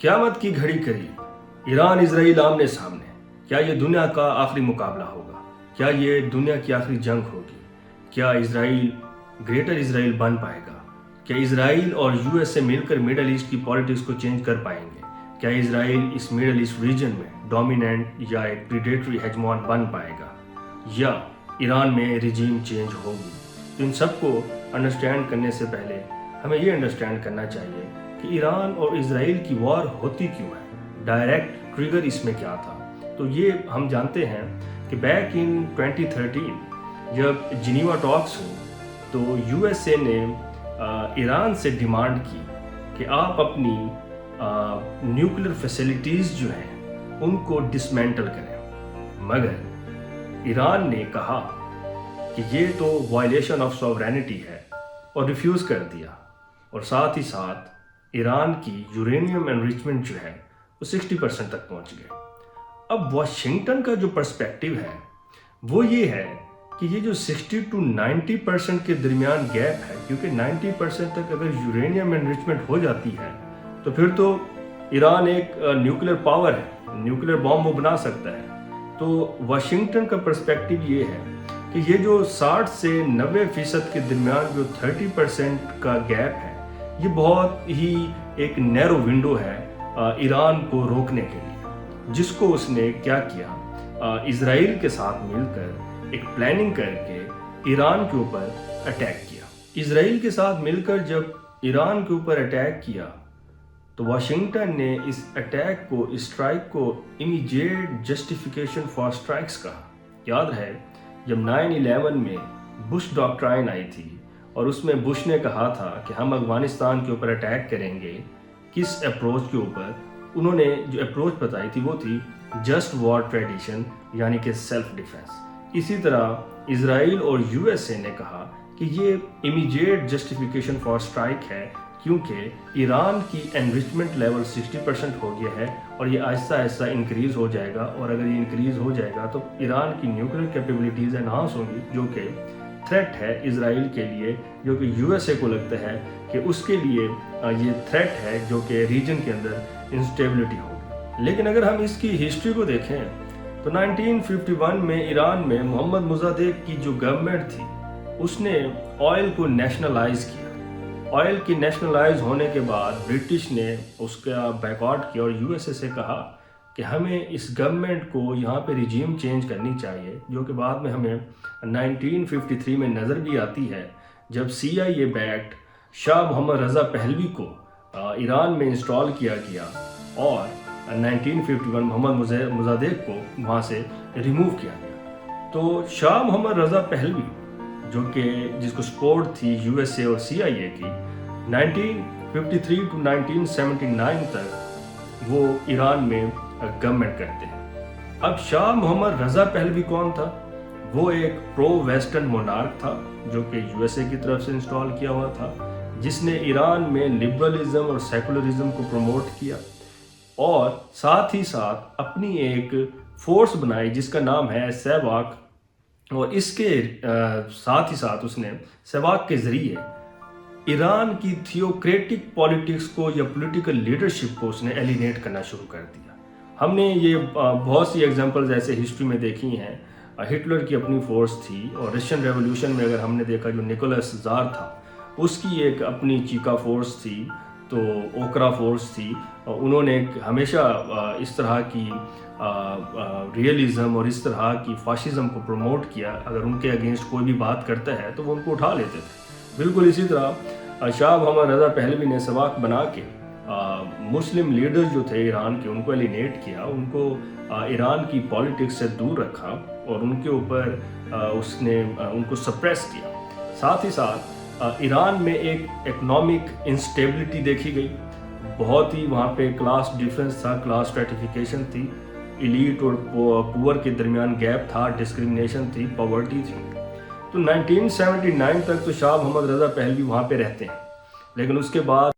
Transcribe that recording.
قیامت کی گھڑی قریب، ایران اسرائیل آمنے سامنے، کیا یہ دنیا کا آخری مقابلہ ہوگا؟ کیا یہ دنیا کی آخری جنگ ہوگی؟ کیا اسرائیل گریٹر اسرائیل بن پائے گا؟ کیا اسرائیل اور یو ایس اے مل کر مڈل ایسٹ کی پالیٹکس کو چینج کر پائیں گے؟ کیا اسرائیل اس مڈل ایسٹ ریجن میں ڈومیننٹ یا ایک پریڈیٹری ہیجمون بن پائے گا، یا ایران میں ریجیم چینج ہوگی؟ تو ان سب کو انڈرسٹینڈ کرنے سے پہلے ہمیں یہ انڈرسٹینڈ کرنا چاہیے کہ ایران اور اسرائیل کی وار ہوتی کیوں ہے، ڈائریکٹ ٹریگر اس میں کیا تھا۔ تو یہ ہم جانتے ہیں کہ بیک ان 2013 جب جنیوا ٹاکس ہوئی تو یو ایس اے نے ایران سے ڈیمانڈ کی کہ آپ اپنی نیوکلیر فیسلٹیز جو ہیں ان کو ڈسمینٹل کریں، مگر ایران نے کہا کہ یہ تو وائلیشن آف سوورینٹی ہے اور ریفیوز کر دیا، اور ساتھ ہی ساتھ ایران کی یورینیم انریچمنٹ جو ہے وہ 60% تک پہنچ گئے۔ اب واشنگٹن کا جو پرسپیکٹیو ہے وہ یہ ہے کہ یہ جو 60 to 90% کے درمیان گیپ ہے، کیونکہ 90% تک اگر یورینیم انریچمنٹ ہو جاتی ہے تو پھر تو ایران ایک نیوکلیر پاور ہے، نیوکلیر بام وہ بنا سکتا ہے۔ تو واشنگٹن کا پرسپیکٹیو یہ ہے کہ یہ جو 60 سے 90% کے درمیان جو 30% کا گیپ ہے یہ بہت ہی ایک نیرو ونڈو ہے ایران کو روکنے کے لیے، جس کو اس نے کیا کیا، اسرائیل کے ساتھ مل کر ایک پلاننگ کر کے ایران کے اوپر اٹیک کیا۔ اسرائیل کے ساتھ مل کر جب ایران کے اوپر اٹیک کیا تو واشنگٹن نے اس اٹیک کو، اسٹرائک کو امیجیٹ جسٹیفیکیشن فار اسٹرائکس کہا۔ یاد ہے جب 9/11 میں بش ڈاکٹرائن آئی تھی اور اس میں بش نے کہا تھا کہ ہم افغانستان کے اوپر اٹیک کریں گے، کس اپروچ کے اوپر؟ انہوں نے جو اپروچ بتائی تھی وہ تھی جسٹ وار ٹریڈیشن، یعنی کہ سیلف ڈیفense۔ اسی طرح اسرائیل اور یو ایس اے نے کہا کہ یہ امیجیٹ جسٹیفیکیشن فار اسٹرائک ہے، کیونکہ ایران کی انریچمنٹ لیول 60% ہو گیا ہے اور یہ آہستہ آہستہ انکریز ہو جائے گا، اور اگر یہ انکریز ہو جائے گا تو ایران کی نیوکلیر کیپیبلٹیز انہانس ہوں گی، جو کہ تھریٹ ہے اسرائیل کے لیے، جو کہ یو ایس اے کو لگتا ہے کہ اس کے لیے یہ تھریٹ ہے جو کہ ریجن کے اندر انسٹیبلٹی ہوگی۔ لیکن اگر ہم اس کی ہسٹری کو دیکھیں تو 1951 میں ایران میں محمد مصدق کی جو گورنمنٹ تھی اس نے آئل کو نیشنلائز کیا۔ آئل کی نیشنلائز ہونے کے بعد برٹش نے اس کا بیکاٹ کیا اور یو ایس اے سے کہا کہ ہمیں اس گورنمنٹ کو یہاں پہ ریجیم چینج کرنی چاہیے، جو کہ بعد میں ہمیں 1953 میں نظر بھی آتی ہے جب CIA بیکڈ شاہ محمد رضا پہلوی کو ایران میں انسٹال کیا گیا اور 1951 محمد مصدق کو وہاں سے ریموو کیا گیا۔ تو شاہ محمد رضا پہلوی جو کہ جس کو سپورٹ تھی یو ایس اے اور CIA کی، 1953 to 1979 تک وہ ایران میں گورنمنٹ کرتے ہیں۔ اب شاہ محمد رضا پہلوی کون تھا؟ وہ ایک پرو ویسٹرن مونارک تھا جو کہ یو ایس اے کی طرف سے انسٹال کیا ہوا تھا، جس نے ایران میں لبرلزم اور سیکولرزم کو پروموٹ کیا، اور ساتھ ہی ساتھ اپنی ایک فورس بنائی جس کا نام ہے سیواک، اور اس کے ساتھ ہی ساتھ اس نے سیواک کے ذریعے ایران کی تھیوکریٹک پالیٹکس کو یا پولیٹیکل لیڈرشپ کو اس نے ایلینیٹ کرنا شروع کر دیا۔ ہم نے یہ بہت سی ایگزامپلز ایسے ہسٹری میں دیکھی ہیں۔ ہٹلر کی اپنی فورس تھی، اور رشین ریولوشن میں اگر ہم نے دیکھا جو نکولس زار تھا اس کی ایک اپنی چیکا فورس تھی، تو اوکرا فورس تھی، انہوں نے ہمیشہ اس طرح کی ریئلزم اور اس طرح کی فاشزم کو پروموٹ کیا۔ اگر ان کے اگینسٹ کوئی بھی بات کرتا ہے تو وہ ان کو اٹھا لیتے تھے۔ بالکل اسی طرح شاہ محمد رضا پہلوی نے سواک بنا کے مسلم لیڈرز جو تھے ایران کے ان کو ایلینیٹ کیا، ان کو ایران کی پالیٹکس سے دور رکھا، اور ان کے اوپر اس نے ان کو سپریس کیا۔ ساتھ ہی ساتھ ایران میں ایک اکنامک انسٹیبلٹی دیکھی گئی، بہت ہی وہاں پہ کلاس ڈیفرنس تھا، کلاس اسٹریٹیفیکیشن تھی، ایلیٹ اور پور کے درمیان گیپ تھا، ڈسکریمنیشن تھی، پاورٹی تھی۔ تو 1979 تک تو شاہ محمد رضا پہلوی وہاں پہ رہتے ہیں، لیکن اس کے بعد